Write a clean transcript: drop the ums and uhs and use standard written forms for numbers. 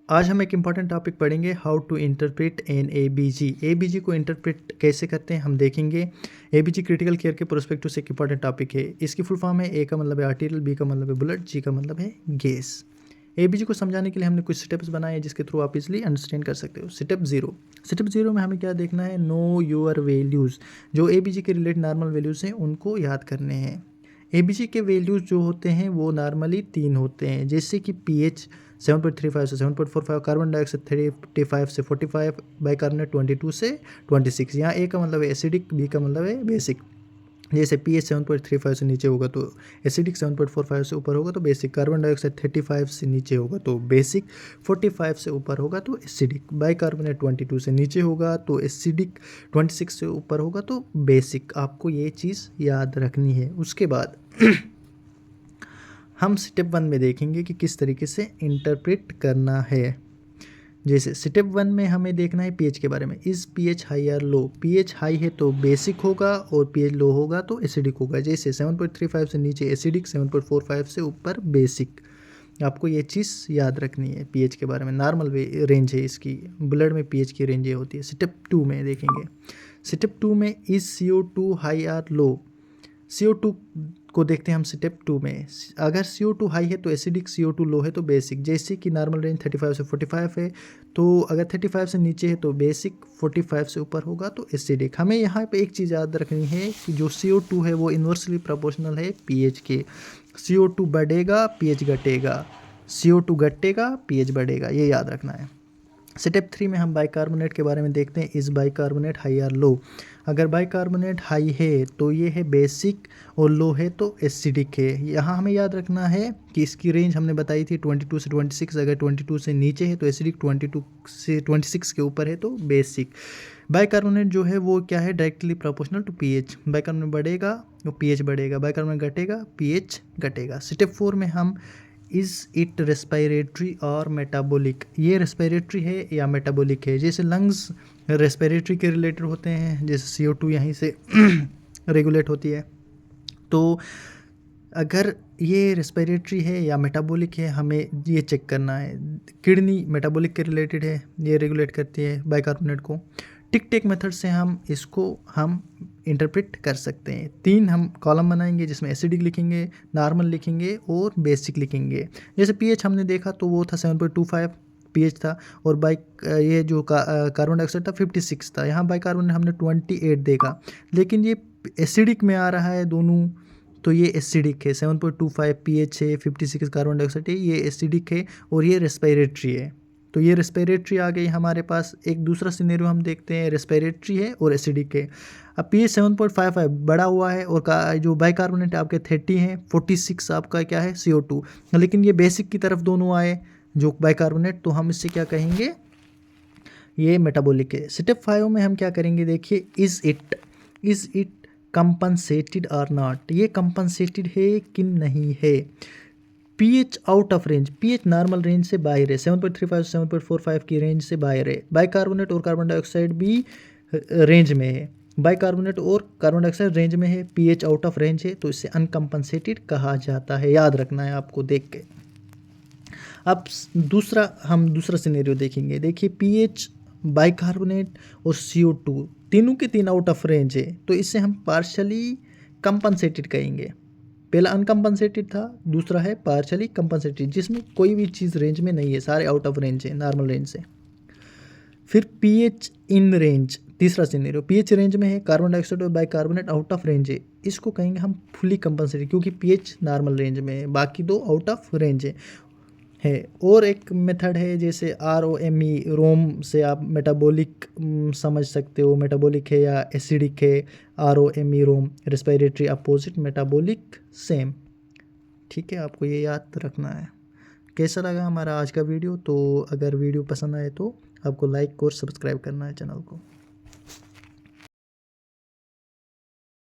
आज हम एक इम्पॉर्टेंट टॉपिक पढ़ेंगे, how to interpret an ABG. ABG को इंटरप्रेट कैसे करते हैं हम देखेंगे। एबीजी क्रिटिकल केयर के प्रोस्पेक्टिव से एक इम्पॉर्टेंट टॉपिक है। इसकी फुल फॉर्म है, ए का मतलब है आर्टीरियल, बी का मतलब है बुलेट, जी का मतलब है गैस। एबीजी को समझाने के लिए हमने कुछ स्टेप्स बनाए हैं जिसके थ्रू आप इजली अंडरस्टैंड कर सकते हो। स्टेप जीरो में हमें क्या देखना है, नो योर वैल्यूज़। जो एबीजी के रिलेटेड नॉर्मल वैल्यूज़ हैं उनको याद करने हैं। एबीजी के वैल्यूज़ जो होते हैं वो नॉर्मली 3 होते हैं, जैसे कि पीएच 7.35 से 7.45, कार्बन डाइऑक्साइड 35 से 45, बाइकार्बोनेट 22 से 26। यहाँ ए का मतलब है एसिडिक, बी का मतलब है बेसिक। जैसे पीएच 7.35 से नीचे होगा तो एसिडिक, 7.45 से ऊपर होगा तो बेसिक, कार्बन डाइऑक्साइड 35 से नीचे होगा तो बेसिक, 45 से ऊपर होगा तो एसिडिक, बाइकार्बोनेट 22 से नीचे होगा तो एसिडिक, 26 से ऊपर होगा तो बेसिक। आपको ये चीज़ याद रखनी है। उसके बाद हम स्टेप 1 में देखेंगे कि किस तरीके से इंटरप्रेट करना है। जैसे स्टेप 1 में हमें देखना है पीएच के बारे में। इस पीएच हाई और लो, पीएच हाई है तो बेसिक होगा और पीएच लो होगा तो एसिडिक होगा। जैसे 7.35 से नीचे एसिडिक, 7.45 से ऊपर बेसिक। आपको ये चीज़ याद रखनी है पीएच के बारे में। नॉर्मल रेंज है इसकी, ब्लड में पीएच की रेंज ये होती है। स्टेप 2 में देखेंगे। स्टेप 2 में इज CO2 हाई और लो। CO2 को देखते हैं हम स्टेप 2 में। अगर CO2 हाई है तो एसिडिक, CO2 लो है तो बेसिक। जैसे कि नॉर्मल रेंज 35 से 45 है, तो अगर 35 से नीचे है तो बेसिक, 45 से ऊपर होगा तो एसिडिक। हमें यहाँ पे एक चीज़ याद रखनी है कि जो CO2 है वो इन्वर्सली प्रोपोर्शनल है पीएच के। CO2 बढ़ेगा, पीएच घटेगा, CO2 घटेगा, पीएच बढ़ेगा, ये याद रखना है। स्टेप 3 में हम बाइकार्बोनेट के बारे में देखते हैं। इस बाइकार्बोनेट हाई और लो। अगर बाइकार्बोनेट हाई है तो ये है बेसिक और लो है तो एसिडिक है। यहाँ हमें याद रखना है कि इसकी रेंज हमने बताई थी 22 से 26। अगर 22 से नीचे है तो एसिडिक, 22 से 26 के ऊपर है तो बेसिक। बाइकार्बोनेट जो है वो क्या है, directly proportional to pH. Bicarbonate बढ़ेगा तो पीएच बढ़ेगा, बाइकार्बोनेट घटेगा, पीएच घटेगा। स्टेप 4 में हम इज़ इट रेस्पिरेटरी और मेटाबॉलिक। ये रेस्पिरेटरी है या मेटाबॉलिक है। जैसे लंग्स रेस्पिरेटरी के रिलेटेड होते हैं, जैसे CO2 यहीं से रेगुलेट होती है। तो अगर ये रेस्पिरेटरी है या मेटाबॉलिक है हमें ये चेक करना है। किडनी मेटाबॉलिक के रिलेटेड है, ये रेगुलेट करती है बाइकार्बोनेट को। टिक टेक मेथड से हम इंटरप्रेट कर सकते हैं। 3 हम कॉलम बनाएंगे जिसमें एसिडिक लिखेंगे, नॉर्मल लिखेंगे और बेसिक लिखेंगे। जैसे पीएच हमने देखा तो वो था 7.25 पीएच था, और ये जो कार्बन डाइऑक्साइड था 56 था। यहाँ बाइकार्बोनेट हमने 28 देखा, लेकिन ये एसिडिक में आ रहा है दोनों, तो ये एसिडिक है। 7.25 पीएच है, 56 कार्बन डाइऑक्साइड है, ये एसिडिक है और ये रेस्पिरेटरी है। तो ये रेस्पिरेटरी आ गई हमारे पास। एक दूसरा सिनेरियो हम देखते हैं, रेस्पिरेटरी है और एसिडिक है। अब पीएच 7.55 बड़ा हुआ है और जो बाइकार्बोनेट आपके 30 है, 46 आपका क्या है CO2, लेकिन ये बेसिक की तरफ दोनों आए जो बाइकार्बोनेट, तो हम इससे क्या कहेंगे, ये मेटाबॉलिक है। स्टेप 5 में हम क्या करेंगे, देखिए इज़ इट कंपनसेटेड और नॉट। ये कंपनसेटेड है कि नहीं है। PH out of range, pH normal range से बाहर है, 7.35 से 7.45 की रेंज से बाहर है। बाइकार्बोनेट और कार्बन डाइऑक्साइड भी रेंज में है। बाइकार्बोनेट और कार्बन डाइऑक्साइड रेंज में है, पीएच आउट ऑफ रेंज है, तो इसे अनकंपनसेटेड कहा जाता है। याद रखना है आपको देख के। अब हम दूसरा सिनेरियो देखेंगे। देखिए पीएच, बाइकार्बोनेट और CO2 तीनों के तीन आउट ऑफ रेंज है, तो इसे हम पार्शली कंपनसेटेड कहेंगे। पहला अनकंपनसेटेड था, दूसरा है पार्शली कंपनसेटेड, जिसमें कोई भी चीज़ रेंज में नहीं है, सारे आउट ऑफ रेंज है, नॉर्मल रेंज से। फिर पीएच इन रेंज, तीसरा सिनेरियो, पीएच रेंज में है, कार्बन डाइऑक्साइड और बाइकार्बोनेट आउट ऑफ रेंज है, इसको कहेंगे हम फुली कंपनसेटेड, क्योंकि पीएच नॉर्मल रेंज में है, बाकी दो आउट ऑफ रेंज है। और एक मेथड है जैसे ROME, रोम से आप मेटाबॉलिक समझ सकते हो, मेटाबॉलिक है या एसिडिक है। ROME, रोम, रेस्पिरेटरी अपोजिट, मेटाबॉलिक सेम। ठीक है, आपको ये याद रखना है। कैसा लगा हमारा आज का वीडियो? तो अगर वीडियो पसंद आए तो आपको लाइक और सब्सक्राइब करना है चैनल को।